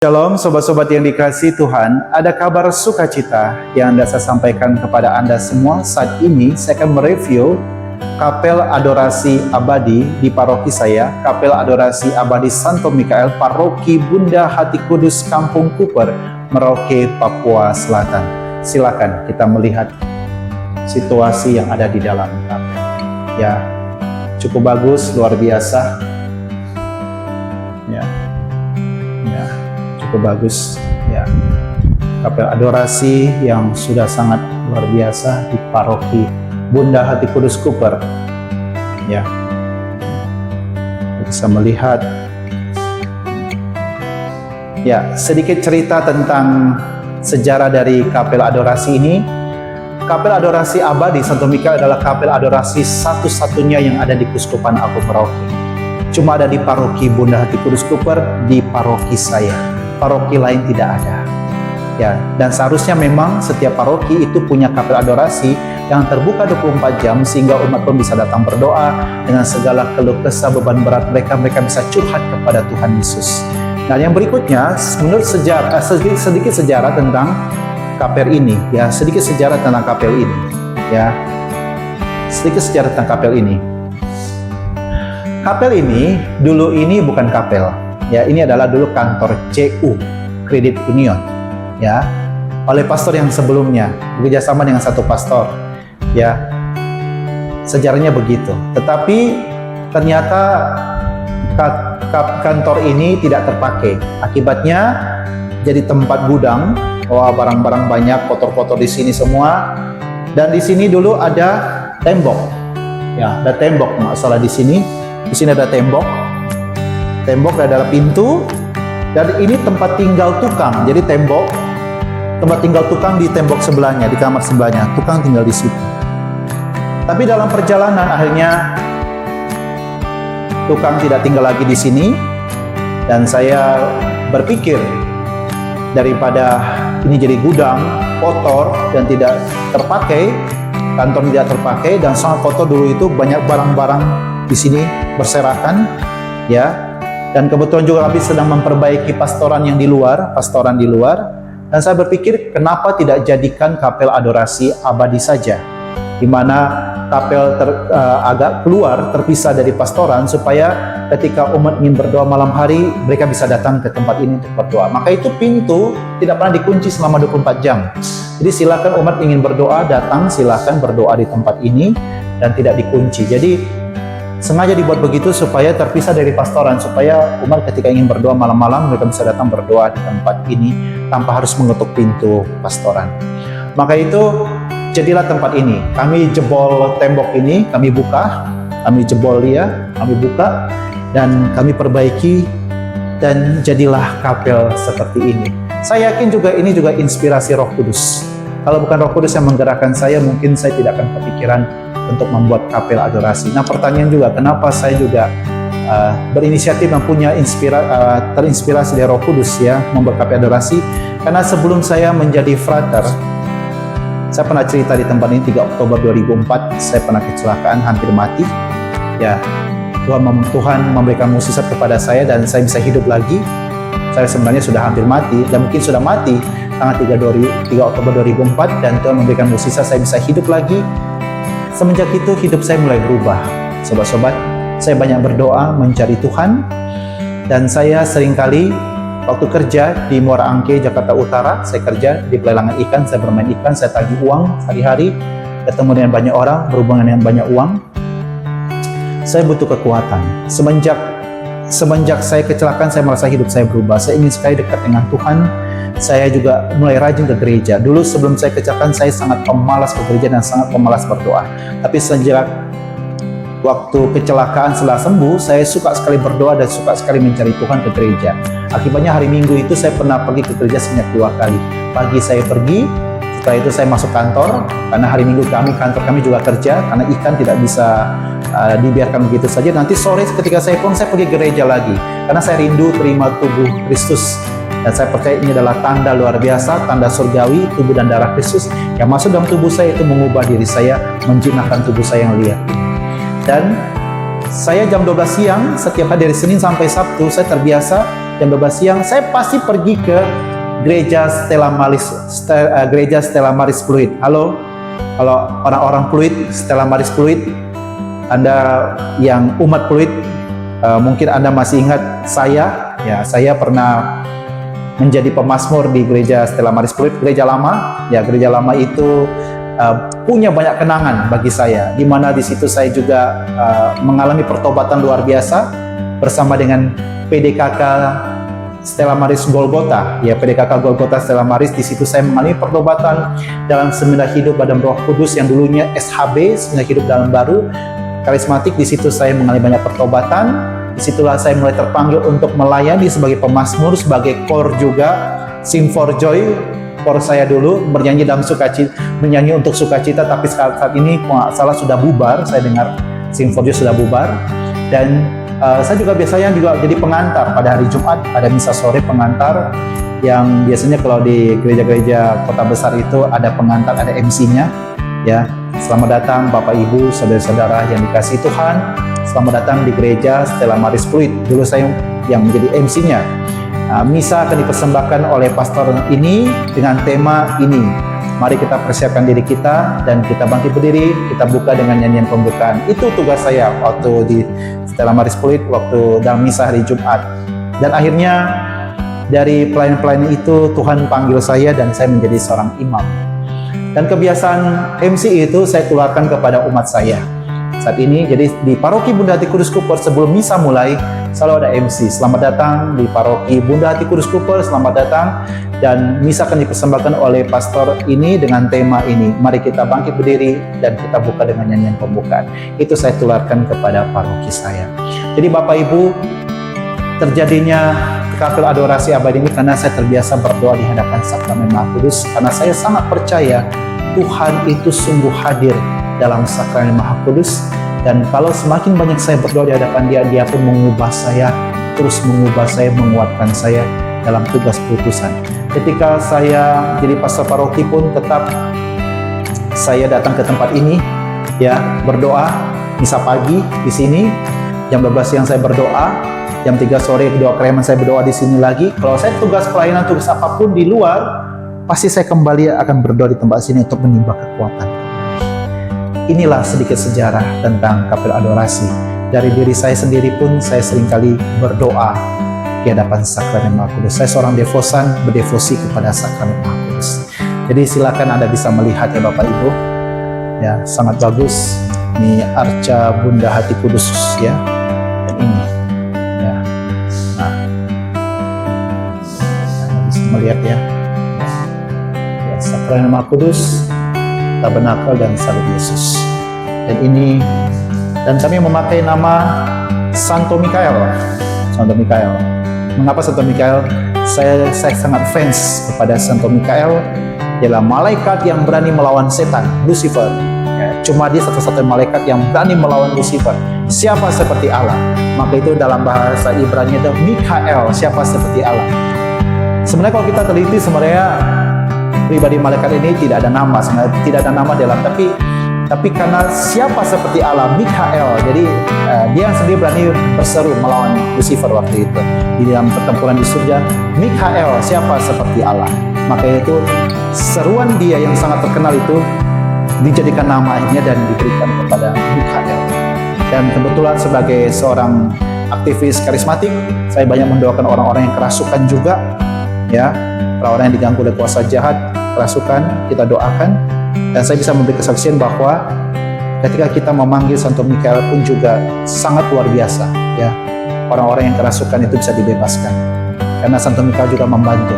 Shalom sobat-sobat yang dikasihi Tuhan, ada kabar sukacita yang Anda saya sampaikan kepada Anda semua. Saat ini saya akan mereview Kapel Adorasi Abadi di paroki saya, Kapel Adorasi Abadi Santo Mikael, Paroki Bunda Hati Kudus, Kampung Kuper, Merauke, Papua Selatan. Silakan kita melihat situasi yang ada di dalam kapel. Ya, cukup bagus, luar biasa. Cukup bagus ya, kapel adorasi yang sudah sangat luar biasa di paroki Bunda Hati Kudus Kuper ya. Bisa melihat ya, sedikit cerita tentang sejarah dari kapel adorasi ini. Kapel Adorasi Abadi Santo Mikael adalah kapel adorasi satu-satunya yang ada di Kuskupan Agung Merauke. Cuma ada di paroki Bunda Hati Kudus Kuper, di paroki saya. Paroki lain tidak ada ya, dan seharusnya memang setiap paroki itu punya kapel adorasi yang terbuka 24 jam sehingga umat pun bisa datang berdoa dengan segala keluh kesah beban berat mereka bisa curhat kepada Tuhan Yesus. Nah, yang berikutnya menurut sejarah sedikit sejarah tentang kapel ini ya, sedikit sejarah tentang kapel ini ya, sedikit sejarah tentang kapel ini. Kapel ini dulu ini bukan kapel ya, ini adalah dulu kantor CU, Credit Union ya, oleh pastor yang sebelumnya, bekerjasama dengan satu pastor ya, sejarahnya begitu. Tetapi ternyata kantor ini tidak terpakai, akibatnya jadi tempat gudang. Wah, barang-barang banyak, kotor-kotor di sini semua. Dan di sini dulu ada tembok ya, ada tembok, masalah di sini ada tembok ada pintu, dan ini tempat tinggal tukang. Jadi tempat tinggal tukang di tembok sebelahnya, di kamar sebelahnya, tukang tinggal di situ. Tapi dalam perjalanan akhirnya tukang tidak tinggal lagi di sini, dan saya berpikir daripada ini jadi gudang kotor dan tidak terpakai, kantor tidak terpakai dan sangat kotor dulu itu, banyak barang-barang di sini berserakan ya. Dan kebetulan juga kami sedang memperbaiki pastoran di luar, dan saya berpikir kenapa tidak jadikan kapel adorasi abadi saja, di mana kapel agak keluar, terpisah dari pastoran, supaya ketika umat ingin berdoa malam hari, mereka bisa datang ke tempat ini untuk berdoa. Maka itu pintu tidak pernah dikunci selama 24 jam. Jadi silakan umat ingin berdoa, datang silakan berdoa di tempat ini dan tidak dikunci. Jadi sengaja dibuat begitu supaya terpisah dari pastoran, supaya umat ketika ingin berdoa malam-malam mereka bisa datang berdoa di tempat ini tanpa harus mengetuk pintu pastoran. Maka itu jadilah tempat ini. Kami jebol tembok ini, kami buka, kami jebol dia, kami buka dan kami perbaiki, dan jadilah kapel seperti ini. Saya yakin juga ini juga inspirasi Roh Kudus. Kalau bukan Roh Kudus yang menggerakkan saya, mungkin saya tidak akan kepikiran untuk membuat kapel adorasi. Nah, pertanyaan juga, kenapa saya juga berinisiatif dan punya terinspirasi dari Roh Kudus ya, membuat kapel adorasi? Karena sebelum saya menjadi frater, saya pernah cerita di tempat ini 3 Oktober 2004, saya pernah kecelakaan, hampir mati ya. Tuhan memberikan mukjizat kepada saya dan saya bisa hidup lagi. Saya sebenarnya sudah hampir mati dan mungkin sudah mati tanggal 3 Oktober 2004, dan Tuhan memberikan mukjizat saya bisa hidup lagi. Semenjak itu hidup saya mulai berubah. Sobat-sobat, saya banyak berdoa mencari Tuhan, dan saya seringkali waktu kerja di Muara Angke, Jakarta Utara, saya kerja di pelelangan ikan, saya bermain ikan, saya tagih uang sehari-hari, ketemu dengan banyak orang, berhubungan dengan banyak uang. Saya butuh kekuatan. Semenjak saya kecelakaan, saya merasa hidup saya berubah. Saya ingin sekali dekat dengan Tuhan. Saya juga mulai rajin ke gereja. Dulu sebelum saya kecelakaan, saya sangat pemalas ke gereja dan sangat pemalas berdoa. Tapi sejak waktu kecelakaan setelah sembuh, saya suka sekali berdoa dan suka sekali mencari Tuhan ke gereja. Akibatnya hari Minggu itu saya pernah pergi ke gereja sebanyak 2 kali. Pagi saya pergi, setelah itu saya masuk kantor, karena hari Minggu kantor kami juga kerja, karena ikan tidak bisa dibiarkan begitu saja. Nanti sore ketika saya pulang, saya pergi gereja lagi, karena saya rindu terima tubuh Kristus. Dan saya percaya ini adalah tanda luar biasa, tanda surgawi, tubuh dan darah Kristus yang masuk dalam tubuh saya itu mengubah diri saya, menjinakkan tubuh saya yang liar. Dan saya jam 12 siang, setiap hari dari Senin sampai Sabtu, saya terbiasa jam 12 siang, saya pasti pergi ke gereja Stella Maris Pluit. Halo, kalau orang-orang Pluit, Stella Maris Pluit, Anda yang umat Pluit, mungkin Anda masih ingat saya. Ya, saya pernah menjadi pemazmur di gereja Stella Maris Pluit, gereja lama. Ya, gereja lama itu punya banyak kenangan bagi saya, di mana di situ saya juga mengalami pertobatan luar biasa bersama dengan PDKK Stella Maris Golgota. Ya, PDKK Golgota Stella Maris, di situ saya mengalami pertobatan dalam seminar hidup dalam Roh Kudus yang dulunya SHB, seminar hidup dalam baru karismatik. Di situ saya mengalami banyak pertobatan. Disitulah saya mulai terpanggil untuk melayani sebagai pemazmur, sebagai kor juga, Sing for Joy. Kor saya dulu bernyanyi dalam sukacita, menyanyi untuk sukacita, tapi saat ini salah sudah bubar. Saya dengar Sing for Joy sudah bubar. Dan saya juga biasanya jadi pengantar pada hari Jumat, pada misa sore, pengantar yang biasanya kalau di gereja-gereja kota besar itu ada pengantar, ada MC-nya. Ya, selamat datang Bapak Ibu, saudara-saudara yang dikasihi Tuhan. Selamat datang di gereja Stella Maris Pluit. Dulu saya yang menjadi MC-nya. Misa akan dipersembahkan oleh pastor ini dengan tema ini. Mari kita persiapkan diri kita dan kita bangkit berdiri, kita buka dengan nyanyian pembukaan. Itu tugas saya waktu di Stella Maris Pluit, waktu dalam misa hari Jumat. Dan akhirnya dari pelayan-pelayan itu Tuhan panggil saya dan saya menjadi seorang imam. Dan kebiasaan MC itu saya tularkan kepada umat saya. Saat ini, jadi di Paroki Bunda Hati Kudus Cooper, sebelum misa mulai, selalu ada MC. Selamat datang di Paroki Bunda Hati Kudus Cooper, selamat datang. Dan misa akan dipersembahkan oleh pastor ini dengan tema ini. Mari kita bangkit berdiri dan kita buka dengan nyanyian pembukaan. Itu saya tularkan kepada paroki saya. Jadi Bapak Ibu, terjadinya kapel adorasi abadi ini karena saya terbiasa berdoa di hadapan sakramen Maha Kudus. Karena saya sangat percaya Tuhan itu sungguh hadir dalam sakramen Maha Kudus, dan kalau semakin banyak saya berdoa di hadapan Dia pun mengubah saya, terus mengubah saya, menguatkan saya dalam tugas putusan. Ketika saya jadi pastor paroki pun tetap saya datang ke tempat ini, ya, berdoa misa pagi di sini, jam 12 siang saya berdoa, jam 3 sore doa kereman saya berdoa di sini lagi. Kalau saya tugas pelayanan, tugas apapun di luar, pasti saya kembali akan berdoa di tempat sini untuk menimba kekuatan. Inilah sedikit sejarah tentang kapel adorasi. Dari diri saya sendiri pun saya seringkali berdoa di hadapan sakramen Maha Kudus. Saya seorang devosan, berdevosi kepada sakramen Maha Kudus. Jadi silakan Anda bisa melihat ya Bapak Ibu. Ya, sangat bagus. Ini arca Bunda Hati Kudus ya. Dan ini ya. Nah, Anda bisa melihat ya. Ya, sakramen Maha Kudus, tabernakel dan salib Yesus. Dan ini, dan kami memakai nama Santo Mikael. Santo Mikael. Mengapa Santo Mikael? Saya sangat fans kepada Santo Mikael. Ialah malaikat yang berani melawan setan, Lucifer. Ya, cuma dia satu-satunya malaikat yang berani melawan Lucifer. Siapa seperti Allah? Maka itu dalam bahasa Ibrani itu Mikael, siapa seperti Allah. Sebenarnya kalau kita teliti, sebenarnya pribadi malaikat ini tidak ada nama, sebenarnya tidak ada nama dalam, tapi karena siapa seperti Allah, Mikael, jadi dia sendiri berani berseru melawan Lucifer waktu itu di dalam pertempuran di surga. Mikael, siapa seperti Allah. Maka itu seruan dia yang sangat terkenal itu dijadikan namanya dan diberikan kepada Mikael. Dan kebetulan sebagai seorang aktivis karismatik, saya banyak mendoakan orang-orang yang kerasukan juga, ya, orang-orang yang diganggu oleh kuasa jahat, kerasukan, kita doakan. Dan saya bisa memberi kesaksian bahwa ketika kita memanggil Santo Mikael pun juga sangat luar biasa, ya. Orang-orang yang kerasukan itu bisa dibebaskan karena Santo Mikael juga membantu.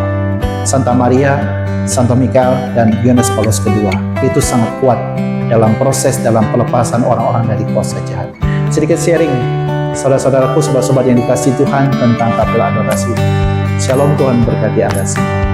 Santa Maria, Santo Mikael, dan Yohanes Paulus II itu sangat kuat dalam proses, dalam pelepasan orang-orang dari kuasa jahat. Sedikit sharing, saudara-saudaraku, sobat-sobat yang dikasihi Tuhan, tentang kapel adorasi. Shalom, Tuhan berkati Anda semua.